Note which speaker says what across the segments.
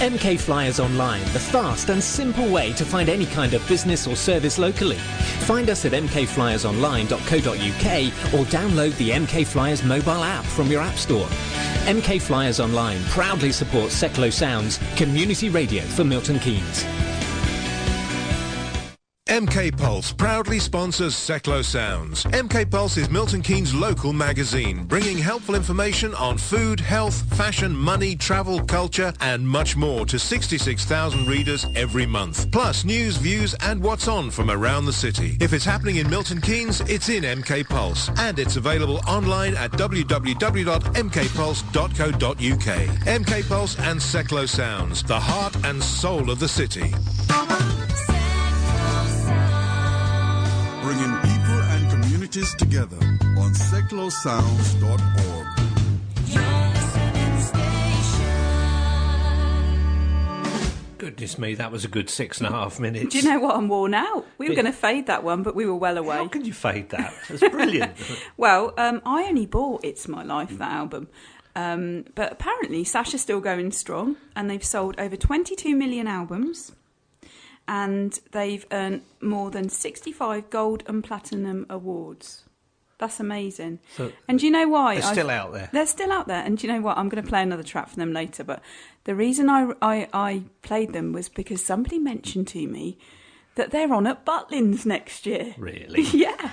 Speaker 1: MK Flyers Online, the fast and simple way to find any kind of business or service locally. Find us at mkflyersonline.co.uk or download the MK Flyers mobile app from your app store. MK Flyers Online proudly supports Seclo Sounds, community radio for Milton Keynes.
Speaker 2: MK Pulse proudly sponsors Seclo Sounds. MK Pulse is Milton Keynes' local magazine, bringing helpful information on food, health, fashion, money, travel, culture, and much more to 66,000 readers every month. Plus news, views, and what's on from around the city. If it's happening in Milton Keynes, it's in MK Pulse, and it's available online at www.mkpulse.co.uk. MK Pulse and Seclo Sounds, the heart and soul of the city.
Speaker 3: Bringing people and communities together on seclosounds.org.
Speaker 4: Goodness me, that was a good 6.5 minutes.
Speaker 5: Do you know what? I'm worn out. We were going to fade that one, but we were well away.
Speaker 4: How can you fade that? That's brilliant.
Speaker 5: Well, I only bought It's My Life, that album. But apparently Sash is still going strong, and they've sold over 22 million albums. And they've earned more than 65 gold and platinum awards. That's amazing. So, and do you know why?
Speaker 4: They're still out there.
Speaker 5: They're still out there. And do you know what? I'm going to play another track for them later. But the reason I played them was because somebody mentioned to me that they're on at Butlins next year.
Speaker 4: Really?
Speaker 5: Yeah.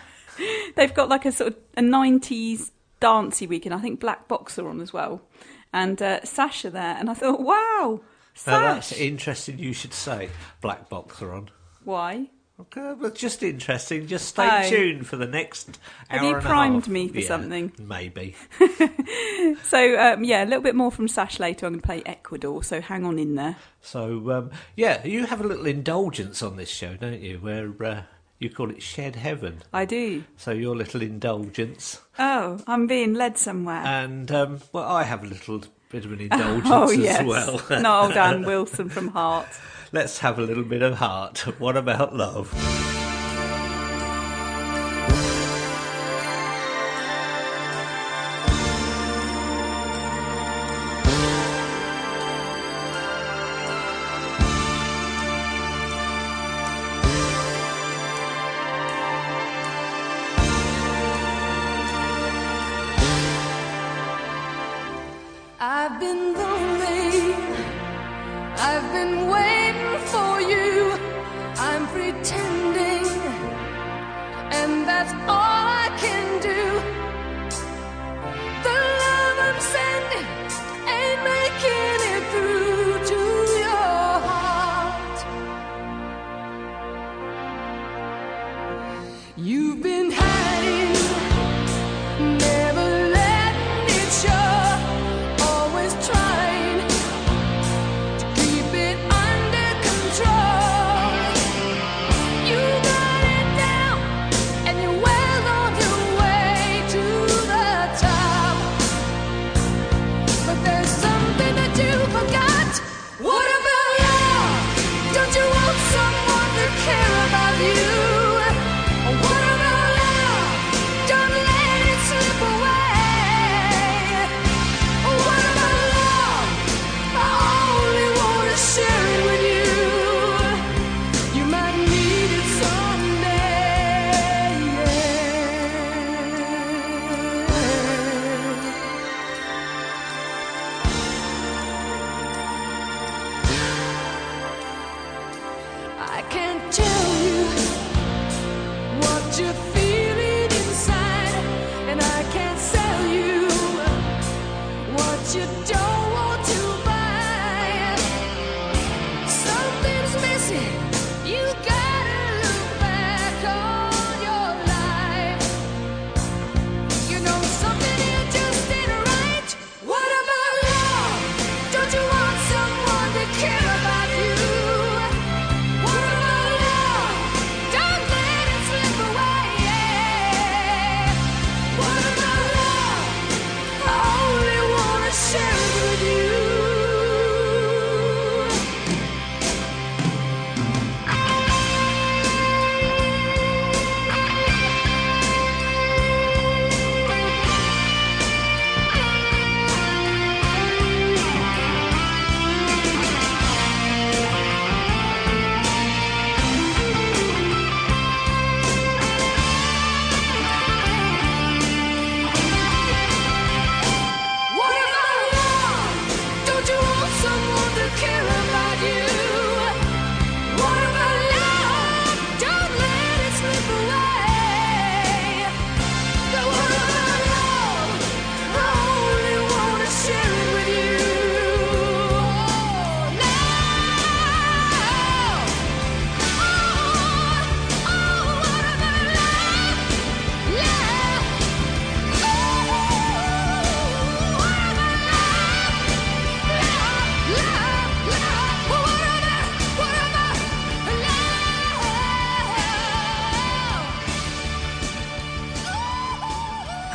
Speaker 5: They've got like a sort of a 90s dancey weekend. I think Black Box are on as well. And Sash are there. And I thought, wow.
Speaker 4: Now that's interesting you should say. Black Box are on.
Speaker 5: Why?
Speaker 4: Okay, but just interesting. Just stay tuned for the next hour
Speaker 5: Have you
Speaker 4: and
Speaker 5: primed
Speaker 4: a half.
Speaker 5: me for something?
Speaker 4: Maybe.
Speaker 5: So, yeah, a little bit more from Sash later. I'm going to play Ecuador, so hang on in there.
Speaker 4: So, yeah, you have a little indulgence on this show, don't you, where you call it Shed Heaven.
Speaker 5: I do.
Speaker 4: So your little indulgence.
Speaker 5: Oh, I'm being led somewhere.
Speaker 4: And, well, I have a little bit of an indulgence as well.
Speaker 5: Not old Anne Wilson from Heart.
Speaker 4: Let's have a little bit of Heart. What about love?
Speaker 6: I've been lonely, I've been waiting for you, I'm pretending, and that's all I can do. The love I'm sending ain't making it through to your heart. You've been hiding, never letting it show. Well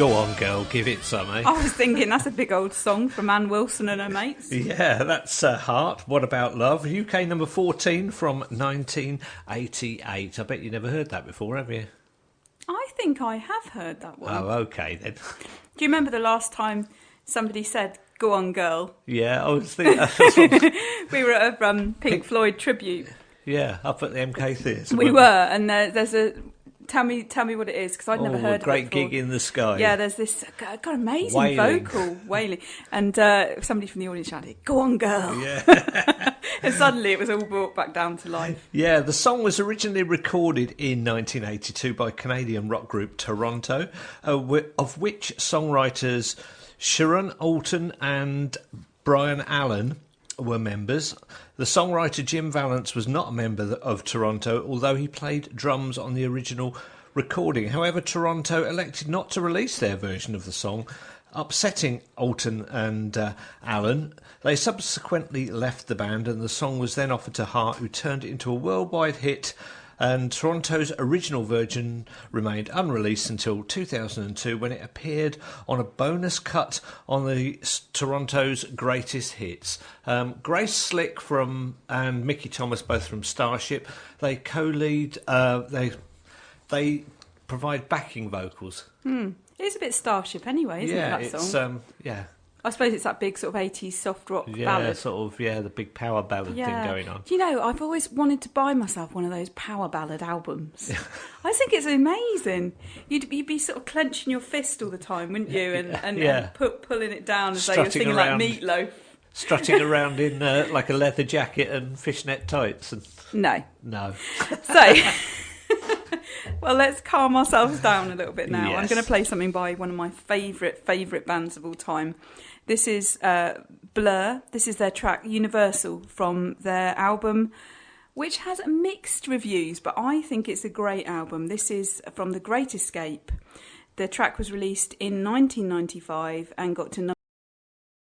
Speaker 4: Go on, girl, give it some, eh?
Speaker 5: I was thinking that's a big old song from Ann Wilson and her mates.
Speaker 4: Yeah, that's Heart. What About Love? UK number 14 from 1988. I bet you never heard that before, have you?
Speaker 5: I think I have heard that one.
Speaker 4: Oh, okay then.
Speaker 5: Do you remember the last time somebody said, "Go on, girl"?
Speaker 4: Yeah, I was thinking.
Speaker 5: We were at a Pink Floyd tribute.
Speaker 4: Yeah, up at the MK Theatre.
Speaker 5: We were, and there's a... Tell me what it is, because I'd never heard
Speaker 4: a great
Speaker 5: of it before.
Speaker 4: Gig in the Sky.
Speaker 5: Yeah, there's this got amazing
Speaker 4: Wailing.
Speaker 5: vocal wailing, and somebody from the audience shouted, "Go on, girl!"
Speaker 4: Yeah.
Speaker 5: And suddenly it was all brought back down to life.
Speaker 4: Yeah, the song was originally recorded in 1982 by Canadian rock group Toronto, of which songwriters Sharon Alton and Brian Allen were members. The songwriter Jim Vallance was not a member of Toronto, although he played drums on the original recording. However, Toronto elected not to release their version of the song, upsetting Alton and Allen. They subsequently left the band, and the song was then offered to Hart, who turned it into a worldwide hit. And Toronto's original version remained unreleased until 2002, when it appeared on a bonus cut on the Toronto's Greatest Hits. Grace Slick and Mickey Thomas, both from Starship, they co-lead. They provide backing vocals.
Speaker 5: It's a bit Starship anyway, isn't it, that song?
Speaker 4: Yeah.
Speaker 5: I suppose it's that big sort of 80s soft rock
Speaker 4: Yeah,
Speaker 5: ballad.
Speaker 4: the big power ballad thing going on.
Speaker 5: Do you know, I've always wanted to buy myself one of those power ballad albums. I think it's amazing. You'd be sort of clenching your fist all the time, wouldn't you? And pulling it down as though you're singing like Meatloaf.
Speaker 4: Strutting around in like a leather jacket and fishnet tights.
Speaker 5: No.
Speaker 4: So...
Speaker 5: Well, let's calm ourselves down a little bit now.
Speaker 4: Yes.
Speaker 5: I'm going to play something by one of my favourite bands of all time. This is Blur. This is their track Universal from their album, which has mixed reviews, but I think it's a great album. This is from The Great Escape. The track was released in 1995 and got to